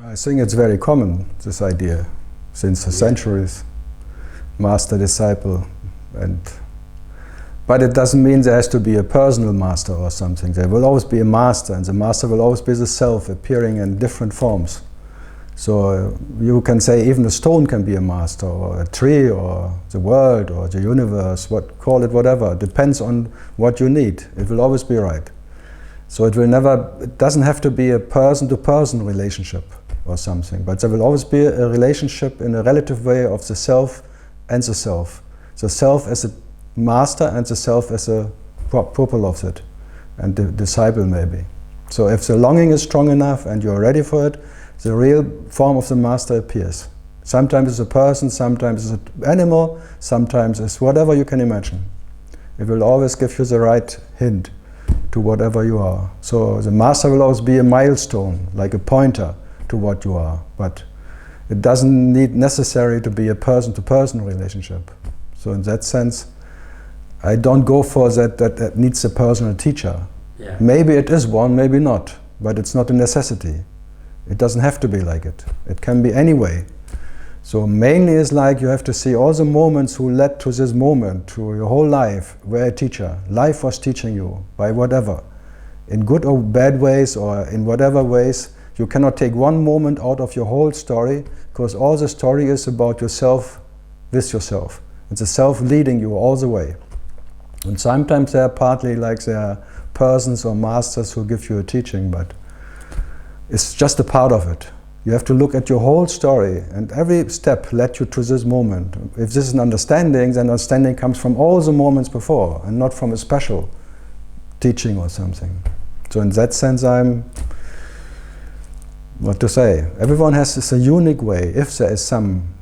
I think it's very common, this idea, since the centuries, master-disciple, but it doesn't mean there has to be a personal master or something. There will always be a master, and the master will always be the self, appearing in different forms. So you can say even a stone can be a master, or a tree, or the world, or the universe, call it whatever. It depends on what you need. It will always be right. So it doesn't have to be a person-to-person relationship or something, but there will always be a relationship in a relative way of the self and the self. The self as a master and the self as a pupil of it, and the disciple maybe. So if the longing is strong enough and you're ready for it, the real form of the master appears. Sometimes it's a person, sometimes it's an animal, sometimes it's whatever you can imagine. It will always give you the right hint to whatever you are. So the master will always be a milestone, like a pointer to what you are, but it doesn't need necessarily to be a person-to-person relationship. So in that sense, I don't go for that needs a personal teacher. Yeah. Maybe it is one, maybe not, but it's not a necessity. It doesn't have to be like it. It can be any way. So mainly it's like you have to see all the moments who led to this moment, to your whole life, were a teacher. Life was teaching you by whatever. In good or bad ways, or in whatever ways. You cannot take one moment out of your whole story, because all the story is about yourself with yourself. It's the self leading you all the way. And sometimes there are partly like there are persons or masters who give you a teaching, but it's just a part of it. You have to look at your whole story, and every step led you to this moment. If this is an understanding, then understanding comes from all the moments before, and not from a special teaching or something. So in that sense, what to say? Everyone has this a unique way. If there is some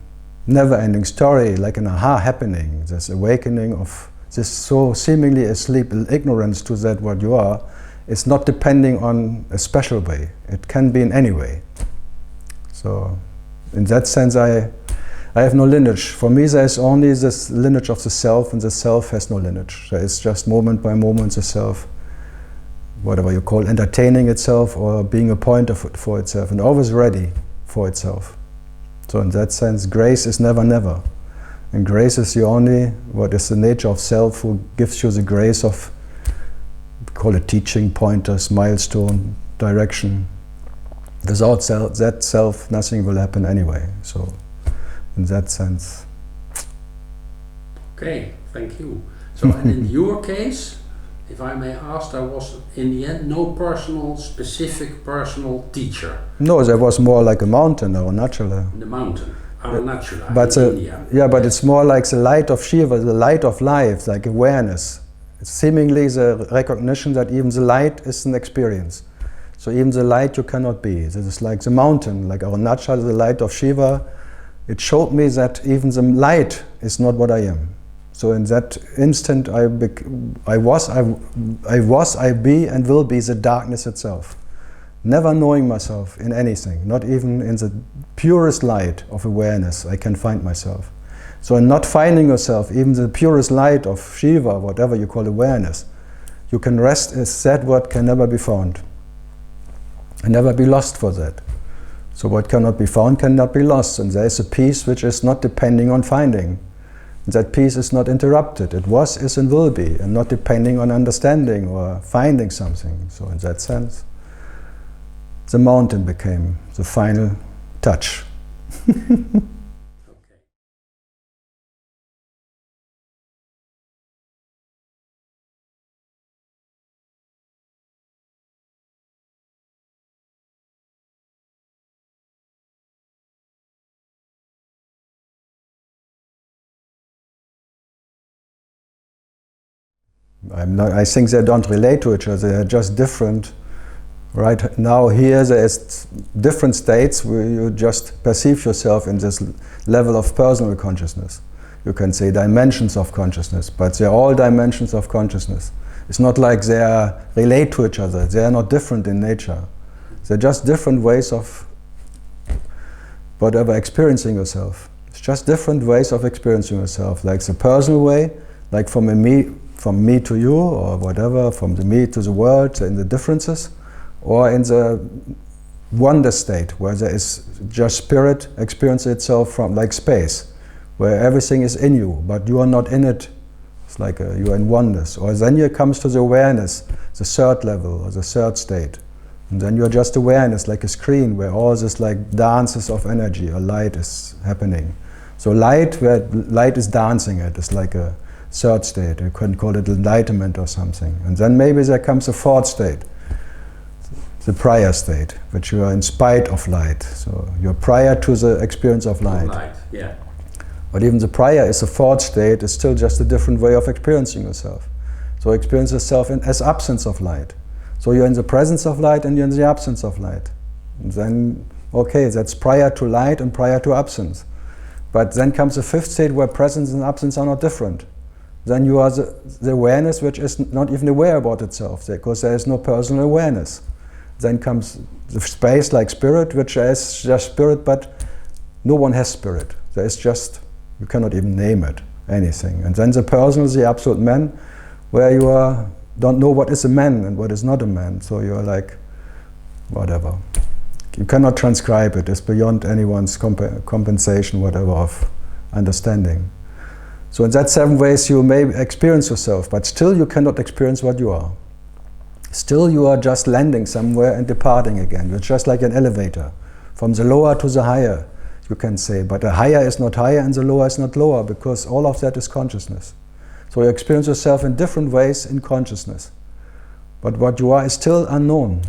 never-ending story, like an aha happening, this awakening of this so seemingly asleep ignorance to that what you are, it's not depending on a special way. It can be in any way. So in that sense, I have no lineage. For me, there is only this lineage of the self, and the self has no lineage. There is just moment by moment the self, whatever you call entertaining itself or being a pointer for itself, and always ready for itself. So in that sense, grace is never, never. And grace is the only, what is the nature of self, who gives you the grace of, call it teaching, pointers, milestone, direction. Without that self, nothing will happen anyway. So in that sense. Okay, thank you. So and in your case, if I may ask, there was in the end no specific personal teacher. No, there was more like a mountain or natural. The mountain, natural but in India. Yeah, but it's more like the light of Shiva, the light of life, like awareness. It's seemingly the recognition that even the light is an experience. So even the light you cannot be. This is like the mountain, like Arunachal, the light of Shiva. It showed me that even the light is not what I am. So in that instant, I be, and will be the darkness itself. Never knowing myself in anything, not even in the purest light of awareness, I can find myself. So in not finding yourself, even the purest light of Shiva, whatever you call awareness, you can rest as that what can never be found. And never be lost for that. So what cannot be found cannot be lost, and there is a peace which is not depending on finding. That peace is not interrupted. It was, is, and will be, and not depending on understanding or finding something. So in that sense, the mountain became the final touch. I think they don't relate to each other, they're just different. Right now here there is different states where you just perceive yourself in this level of personal consciousness. You can say dimensions of consciousness, but they're all dimensions of consciousness. It's not like they relate to each other, they are not different in nature. They're just different ways of whatever experiencing yourself. It's just different ways of experiencing yourself, like the personal way, like from me to you, or whatever, from the me to the world, in the differences, or in the wonder state, where there is just spirit experience itself from, like space, where everything is in you, but you are not in it. It's like you are in oneness. Or then it comes to the awareness, the third level, or the third state. And then you're just awareness, like a screen, where all this like dances of energy or light is happening. So light, where light is dancing it, is like a third state. You can call it enlightenment or something. And then maybe there comes a fourth state, the prior state, which you are in spite of light. So you're prior to the experience of light. Yeah. But even the prior is a fourth state, is still just a different way of experiencing yourself. So experience yourself as absence of light. So you're in the presence of light and you're in the absence of light. And then, okay, that's prior to light and prior to absence. But then comes the fifth state where presence and absence are not different. Then you are the awareness which is not even aware about itself, because there is no personal awareness. Then comes the space like spirit, which is just spirit, but no one has spirit. There is just, you cannot even name it, anything. And then the personal, the absolute man, where you don't know what is a man and what is not a man. So you're like, whatever. You cannot transcribe it. It's beyond anyone's compensation, whatever, of understanding. So in that 7 ways you may experience yourself, but still you cannot experience what you are. Still you are just landing somewhere and departing again. You're just like an elevator, from the lower to the higher, you can say. But the higher is not higher and the lower is not lower, because all of that is consciousness. So you experience yourself in different ways in consciousness. But what you are is still unknown.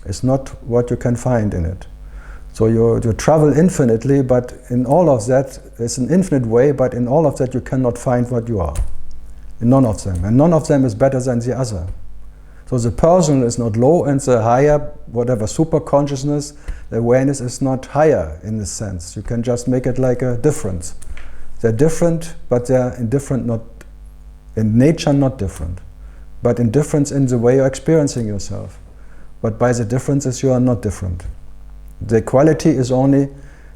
It's not what you can find in it. So you travel infinitely, but in all of that, it's an infinite way, but in all of that you cannot find what you are. In none of them. And none of them is better than the other. So the personal is not low, and the higher, whatever, super consciousness, the awareness is not higher in this sense. You can just make it like a difference. They're different, but they're indifferent, not in nature, not different. But in difference in the way you're experiencing yourself. But by the differences you are not different. The quality is only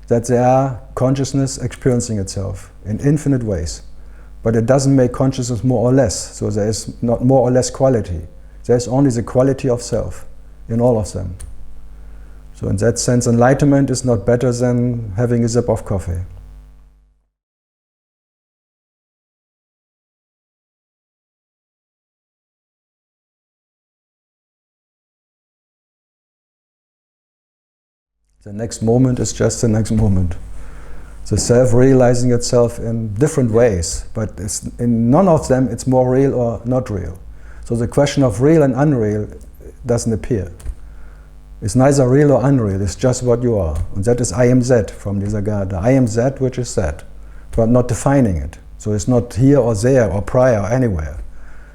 that there are consciousness experiencing itself in infinite ways. But it doesn't make consciousness more or less. So there is not more or less quality. There is only the quality of self in all of them. So in that sense, enlightenment is not better than having a sip of coffee. The next moment is just the next moment. The self realizing itself in different ways, but in none of them it's more real or not real. So the question of real and unreal doesn't appear. It's neither real or unreal, it's just what you are. And that is I am that from Nisargadatta. I am that which is that, but not defining it. So it's not here or there or prior or anywhere.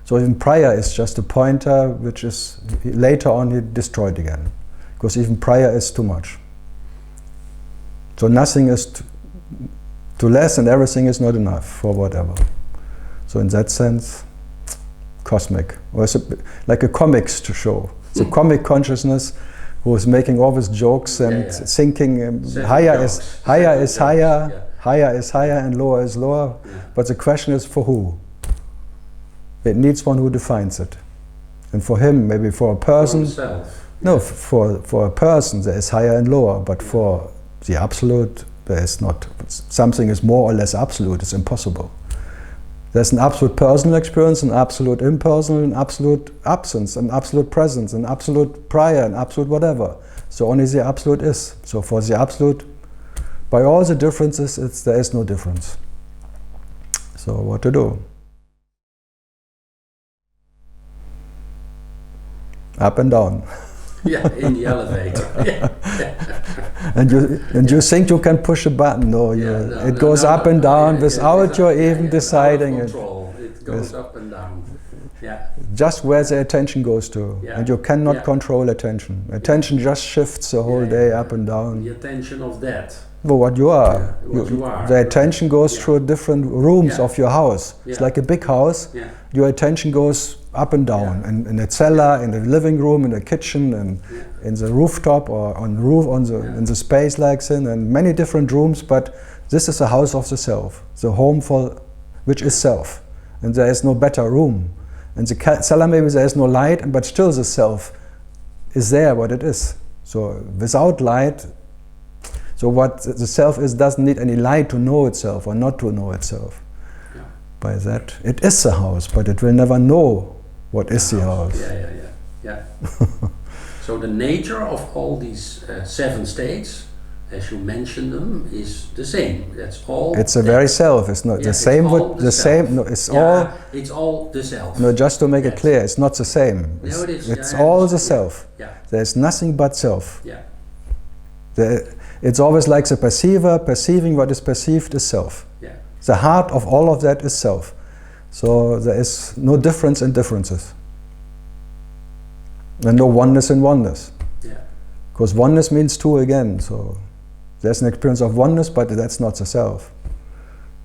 So even prior is just a pointer which is later on destroyed again. Because even prior is too much. So nothing is too less and everything is not enough for whatever. So in that sense, cosmic. Or it's like a comics to show. It's a comic consciousness who is making all these jokes and thinking higher is higher, higher is higher and lower is lower. But the question is for who? It needs one who defines it. And for him, maybe for a person, no, for a person there is higher and lower, but for the absolute, there is not. Something is more or less absolute, it's impossible. There's an absolute personal experience, an absolute impersonal, an absolute absence, an absolute presence, an absolute prior, an absolute whatever. So only the absolute is. So for the absolute, by all the differences, there is no difference. So what to do? Up and down. Yeah, in the elevator. Yeah. And you think you can push a button? No, it goes up and down without you even deciding it. It goes up and down. Yeah. Just where the attention goes to, and you cannot control attention. Attention just shifts the whole day up and down. The attention of that. Well, what you are. What you are. The attention goes through different rooms of your house. It's like a big house. Your attention goes up and down, and in the cellar, in the living room, in the kitchen, and in the rooftop, or on the roof, in the space like this, and many different rooms. But this is the house of the self, the home for which is self, and there is no better room. In the cellar maybe there is no light, but still the self is there, what it is. So without light, so what the self is doesn't need any light to know itself or not to know itself. Yeah. By that, it is the house, but it will never know what is the house. Yeah. So the nature of all these 7 states, as you mentioned them, is the same. That's all. It's a very self. It's not the same. No, it's all. It's all the self. No, just to make it clear, it's not the same. No, it is. It's all the self. Yeah. There's nothing but self. Yeah. It's always like the perceiver perceiving what is perceived is self. Yeah. The heart of all of that is self. So there is no difference in differences. And no oneness in oneness. Yeah. Because oneness means two again. So there's an experience of oneness, but that's not the self.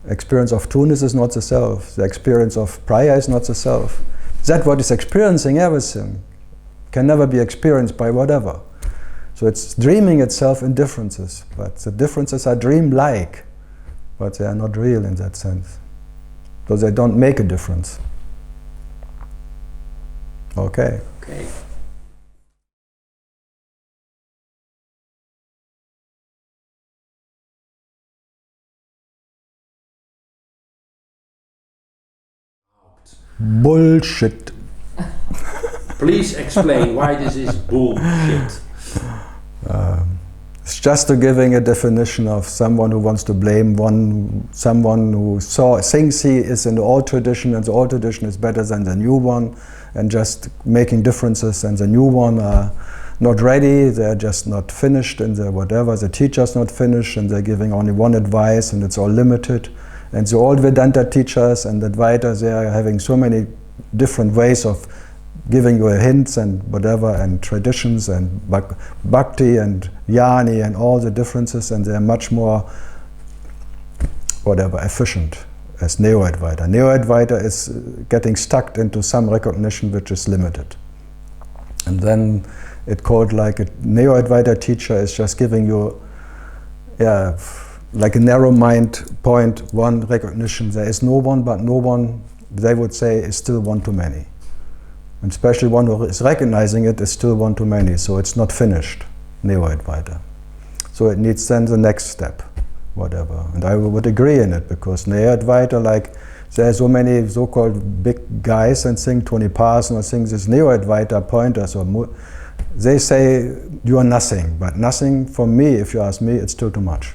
Experience of two-ness is not the self. The experience of prior is not the self. That what is experiencing everything can never be experienced by whatever. So it's dreaming itself in differences, but the differences are dream-like, but they are not real in that sense. So they don't make a difference. Okay. Okay. Bullshit. Please explain why this is bullshit. It's just giving a definition of someone who wants to blame someone who thinks he is in the old tradition and the old tradition is better than the new one, and just making differences, and the new one are not ready, they're just not finished in the whatever, the teacher's not finished and they're giving only one advice and it's all limited. And the old Vedanta teachers and Advaita, they are having so many different ways of giving you hints and whatever, and traditions and bhakti and jnani and all the differences, and they're much more, whatever, efficient as Neo-Advaita. Neo-Advaita is getting stuck into some recognition which is limited. And then it called like a Neo-Advaita teacher is just giving you, like a narrow mind point, one recognition. There is no one, but no one, they would say, is still one too many. And especially one who is recognizing it is still one too many, so it's not finished, Neo-Advaita. So it needs then the next step, whatever. And I would agree in it, because Neo-Advaita, like, there are so many so-called big guys and think, Tony Parson or things, this Neo-Advaita pointers, or they say, you are nothing. But nothing, for me, if you ask me, it's still too much.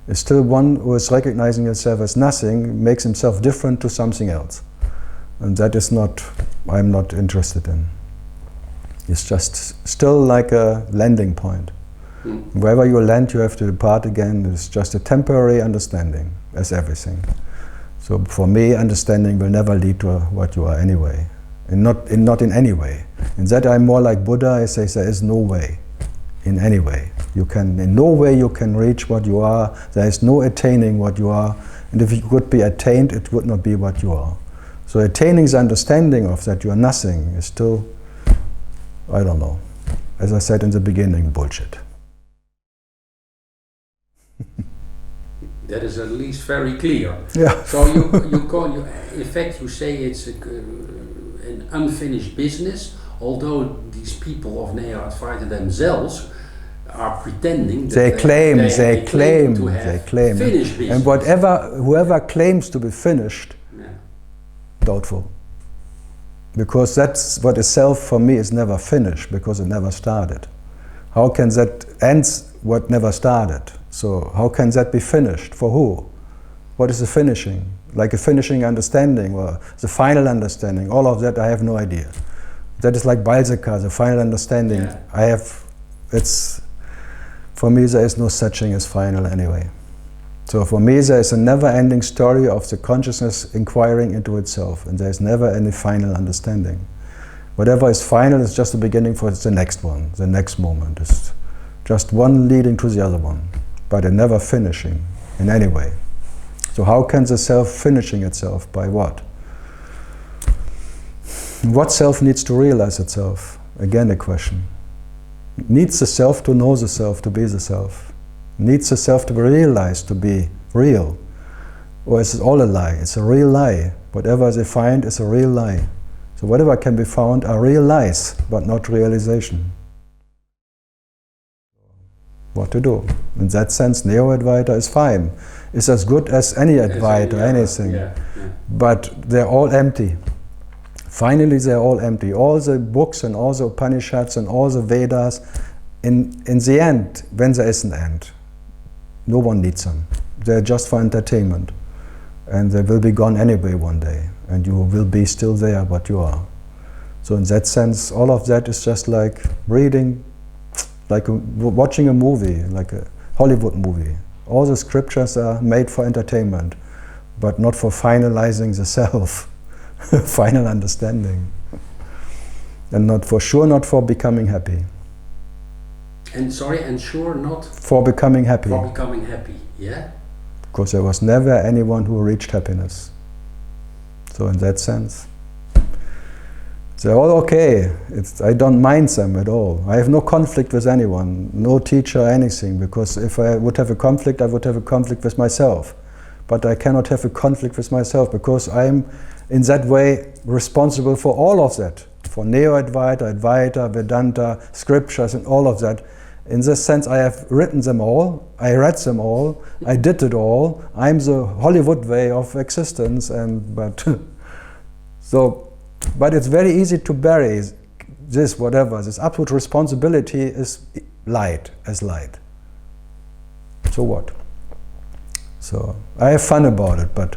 It's still one who is recognizing himself as nothing, makes himself different to something else. And that is not, I'm not interested in. It's just still like a landing point. Wherever you land, you have to depart again. It's just a temporary understanding, as everything. So for me, understanding will never lead to what you are anyway. And not in any way. In that I'm more like Buddha, I say there is no way. In any way. You can, in no way you can reach what you are. There is no attaining what you are. And if it could be attained, it would not be what you are. So attaining the understanding of that you are nothing is still, I don't know, as I said in the beginning, bullshit. That is at least very clear. Yeah. So in fact you say it's an unfinished business, although these people of Neo-Advaita themselves are pretending that they claim to have finished business. And whoever claims to be finished, doubtful. Because that's what is self for me is never finished, because it never started. How can that end what never started? So how can that be finished? For who? What is the finishing? Like a finishing understanding, or the final understanding, all of that I have no idea. That is like Balzac, the final understanding. Yeah. For me there is no such thing as final anyway. So for me there is a never-ending story of the consciousness inquiring into itself, and there is never any final understanding. Whatever is final is just the beginning for the next one, the next moment. It's just one leading to the other one, but it never finishing in any way. So how can the self finishing itself? By what? What self needs to realize itself? Again a question. Needs the self to know the self, to be the self? Needs the self to be realized, to be real? Or is it all a lie? It's a real lie. Whatever they find is a real lie. So whatever can be found are real lies, but not realization. what to do. In that sense, Neo-Advaita is fine. It's as good as any Advaita, anything. But they're all empty. Finally, they're all empty. All the books and all the Upanishads and all the Vedas, in the end, when there is an end, no one needs them. They're just for entertainment. And they will be gone anyway one day. And you will be still there, but you are. So in that sense, all of that is just like reading, like watching a movie, like a Hollywood movie. All the scriptures are made for entertainment, but not for finalizing the self, final understanding. And not for sure not for becoming happy. And sorry, and sure not? For becoming happy. For becoming happy, yeah? Because there was never anyone who reached happiness. So in that sense, they're all okay. I don't mind them at all. I have no conflict with anyone, no teacher, anything, because if I would have a conflict, I would have a conflict with myself. But I cannot have a conflict with myself because I am in that way responsible for all of that. For Neo-Advaita, Advaita, Vedanta, scriptures and all of that. In this sense, I have written them all, I read them all, I did it all. I'm the Hollywood way of existence, but it's very easy to bury this, whatever. This absolute responsibility is light, as light. So what? So I have fun about it, but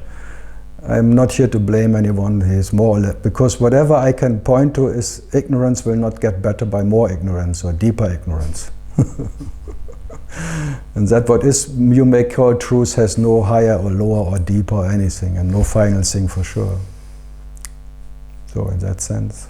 I'm not here to blame anyone. He's more or less, because whatever I can point to is ignorance will not get better by more ignorance or deeper ignorance. And that what is you may call truth has no higher or lower or deeper or anything, and no final thing for sure. So in that sense.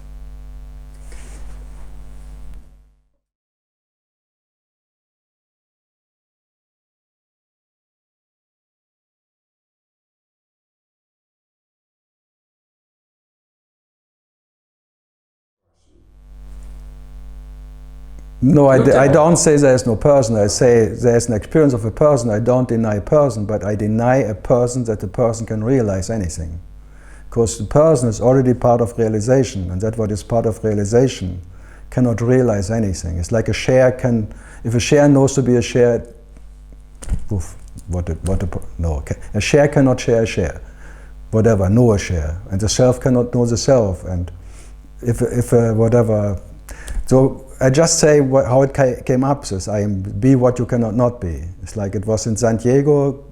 No, I don't say there is no person. I say there is an experience of a person. I don't deny a person, but I deny a person that the person can realize anything. Because the person is already part of realization, and that what is part of realization cannot realize anything. It's like a share can, if a share knows to be a share, a share cannot share a share. Whatever, know a share. And the self cannot know the self. And if whatever, so I just say how it came up, says I am be what you cannot not be. It's like it was in San Diego,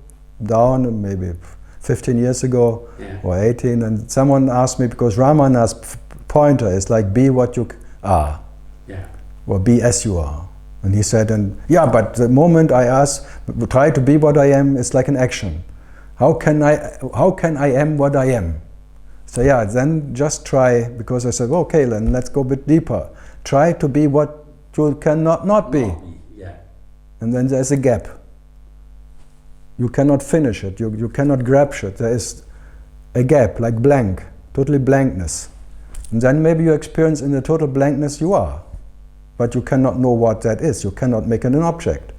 down maybe 15 years ago, or 18, and someone asked me, because Ramana's pointer is like be what you are, or be as you are. And he said, but the moment I ask, try to be what I am, it's like an action. How can I am what I am? So then just try, because I said, okay, then let's go a bit deeper. Try to be what you cannot not be. And then there's a gap. You cannot finish it, you cannot grasp it. There is a gap, like blank, totally blankness. And then maybe you experience in the total blankness you are. But you cannot know what that is. You cannot make it an object.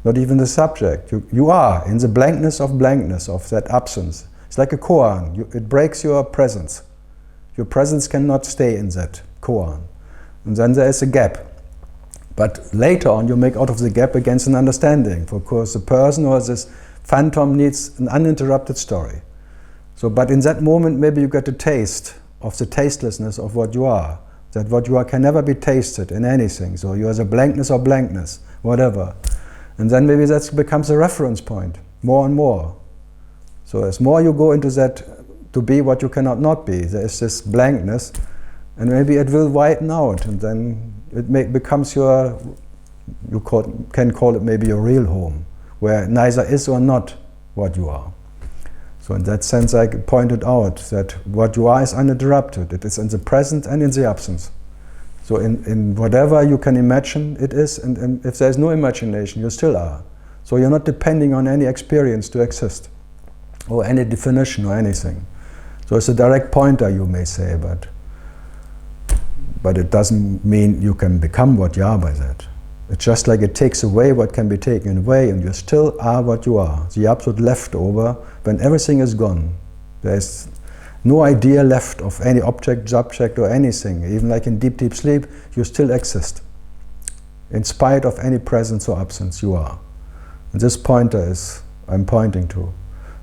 Not even the subject. You are in the blankness of that absence. It's like a koan. It breaks your presence. Your presence cannot stay in that koan. And then there is a gap. But later on you make out of the gap against an understanding, because the person or this phantom needs an uninterrupted story. So, but in that moment maybe you get a taste of the tastelessness of what you are. That what you are can never be tasted in anything. So you are the blankness or blankness, whatever. And then maybe that becomes a reference point, more and more. So as more you go into that, to be what you cannot not be, there is this blankness, and maybe it will widen out, and then it becomes your, can call it maybe your real home, where neither is or not what you are. So in that sense I pointed out that what you are is uninterrupted. It is in the present and in the absence. So in whatever you can imagine it is, and if there is no imagination, you still are. So you're not depending on any experience to exist, or any definition or anything. So it's a direct pointer, you may say, but it doesn't mean you can become what you are by that. It's just like it takes away what can be taken away, and you still are what you are. The absolute leftover, when everything is gone. There's no idea left of any object, subject or anything. Even like in deep, deep sleep, you still exist. In spite of any presence or absence, you are. And this pointer is I'm pointing to.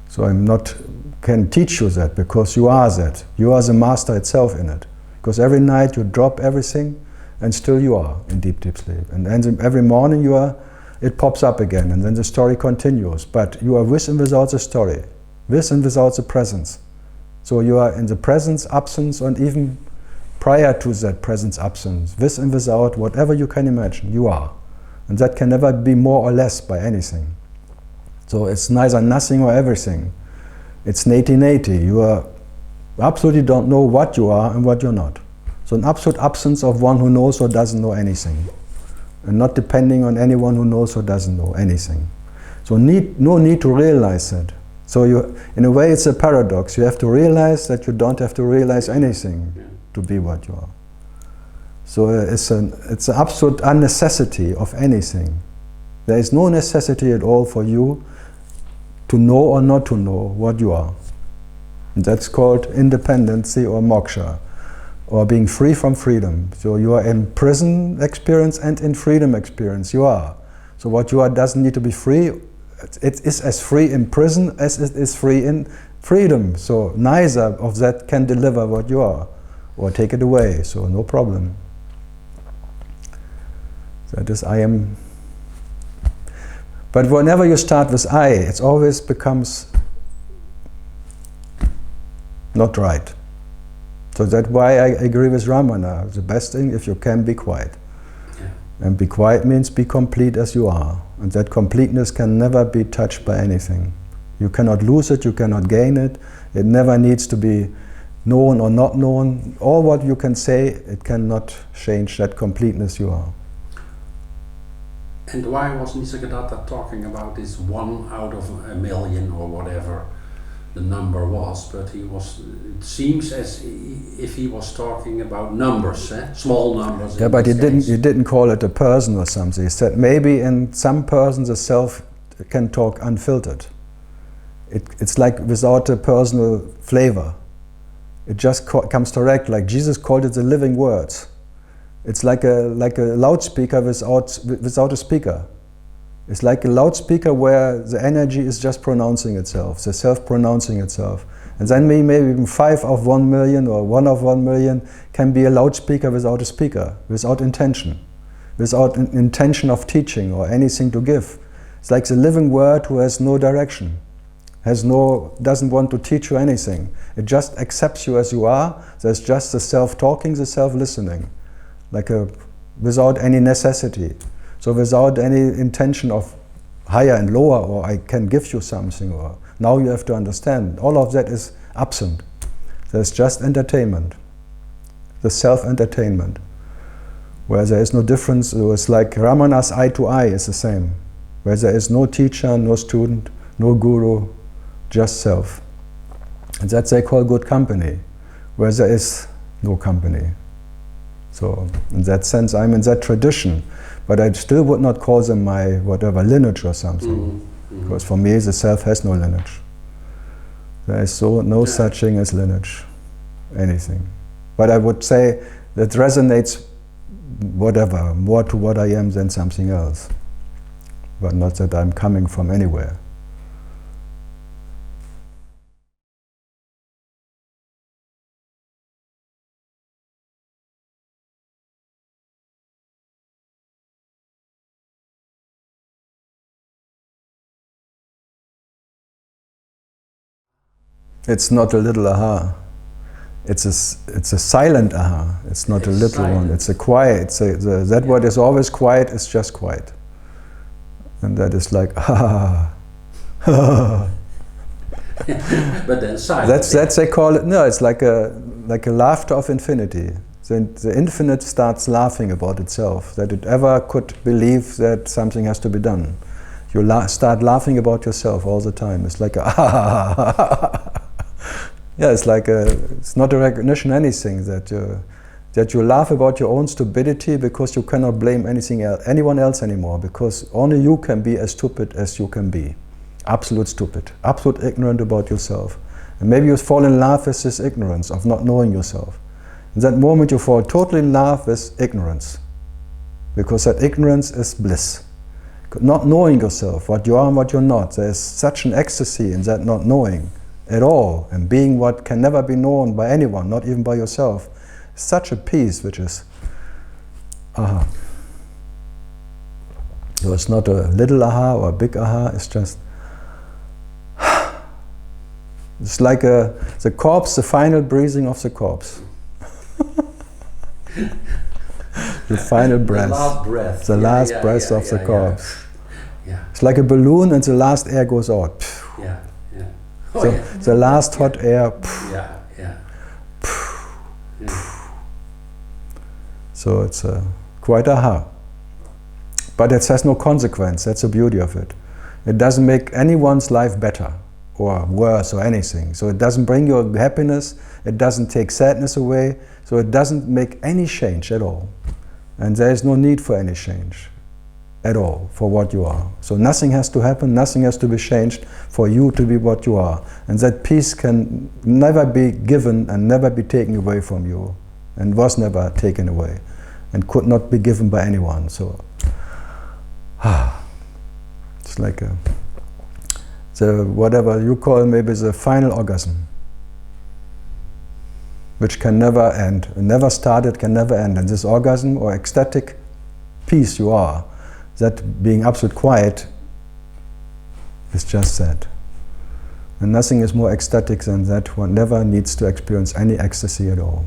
So I'm not can teach you that because you are that. You are the master itself in it. Because every night you drop everything and still you are in deep, deep sleep. And then every morning you are, it pops up again and then the story continues. But you are with and without the story, with and without the presence. So you are in the presence, absence, and even prior to that presence, absence, with and without, whatever you can imagine, you are. And that can never be more or less by anything. So it's neither nothing or everything. It's 80-80. You are absolutely don't know what you are and what you're not. So an absolute absence of one who knows or doesn't know anything. And not depending on anyone who knows or doesn't know anything. So no need to realize that. So in a way it's a paradox. You have to realize that you don't have to realize anything to be what you are. So it's an absolute unnecessity of anything. There is no necessity at all for you to know or not to know what you are. And that's called independency or moksha, or being free from freedom. So you are in prison experience and in freedom experience. You are. So what you are doesn't need to be free. It is as free in prison as it is free in freedom. So neither of that can deliver what you are or take it away. So no problem. That is I am. But whenever you start with I, it always becomes not right. So that's why I agree with Ramana. The best thing, if you can, be quiet. Yeah. And be quiet means be complete as you are. And that completeness can never be touched by anything. You cannot lose it, you cannot gain it. It never needs to be known or not known. All what you can say, it cannot change that completeness you are. And why was Nisargadatta talking about this 1 out of a million or whatever the number was? But it seems as if he was talking about numbers, small numbers. Yeah, but he didn't call it a person or something. He said maybe in some persons the self can talk unfiltered. It's like without a personal flavor. It just comes direct, like Jesus called it the living words. It's like a loudspeaker without a speaker. It's like a loudspeaker where the energy is just pronouncing itself, the self pronouncing itself. And then maybe even 5 of 1 million or 1 of 1 million can be a loudspeaker without a speaker, without intention of teaching or anything to give. It's like the living word who has no direction, doesn't want to teach you anything. It just accepts you as you are. There's just the self talking, the self listening. Without any necessity. So without any intention of higher and lower, or I can give you something, or now you have to understand. All of that is absent. There's just entertainment. The self-entertainment. Where there is no difference. It's like Ramana's eye to eye is the same. Where there is no teacher, no student, no guru, just self. And that they call good company. Where there is no company. So in that sense, I'm in that tradition, but I still would not call them my whatever lineage or something, because for me the self has no lineage. There is no such thing as lineage, anything. But I would say that resonates whatever, more to what I am than something else, but not that I'm coming from anywhere. It's not a little aha. It's a silent aha. It's not a little silent one. It's a quiet. That what is always quiet is just quiet. And that is like ah. But then silent. That's they call it. No, it's like a laughter of infinity. The infinite starts laughing about itself. That it ever could believe that something has to be done. You start laughing about yourself all the time. It's like a ah. Yeah, it's like it's not a recognition anything that you laugh about your own stupidity because you cannot blame anyone else anymore, because only you can be as stupid as you can be. Absolute stupid, absolute ignorant about yourself. And maybe you fall in love with this ignorance of not knowing yourself. In that moment you fall totally in love with ignorance. because that ignorance is bliss. Not knowing yourself, what you are and what you're not. There's such an ecstasy in that not knowing at all, and being what can never be known by anyone, not even by yourself. Such a peace which is aha. So it's not a little aha or a big aha, it's just it's like the corpse, the final breathing of the corpse. The final breath. The last breath. The last breath of the corpse. It's like a balloon and the last air goes out. Yeah, yeah. So the last hot air. Yeah, yeah. So it's quite aha. But it has no consequence, that's the beauty of it. It doesn't make anyone's life better or worse or anything. So it doesn't bring you happiness, it doesn't take sadness away, so it doesn't make any change at all. And there is no need for any change at all for what you are. So nothing has to happen, nothing has to be changed for you to be what you are. And that peace can never be given and never be taken away from you, and was never taken away, and could not be given by anyone. So it's like whatever you call maybe the final orgasm, which can never end, never started, can never end. And this orgasm or ecstatic peace you are, that being absolute quiet, is just that. And nothing is more ecstatic than that. One never needs to experience any ecstasy at all.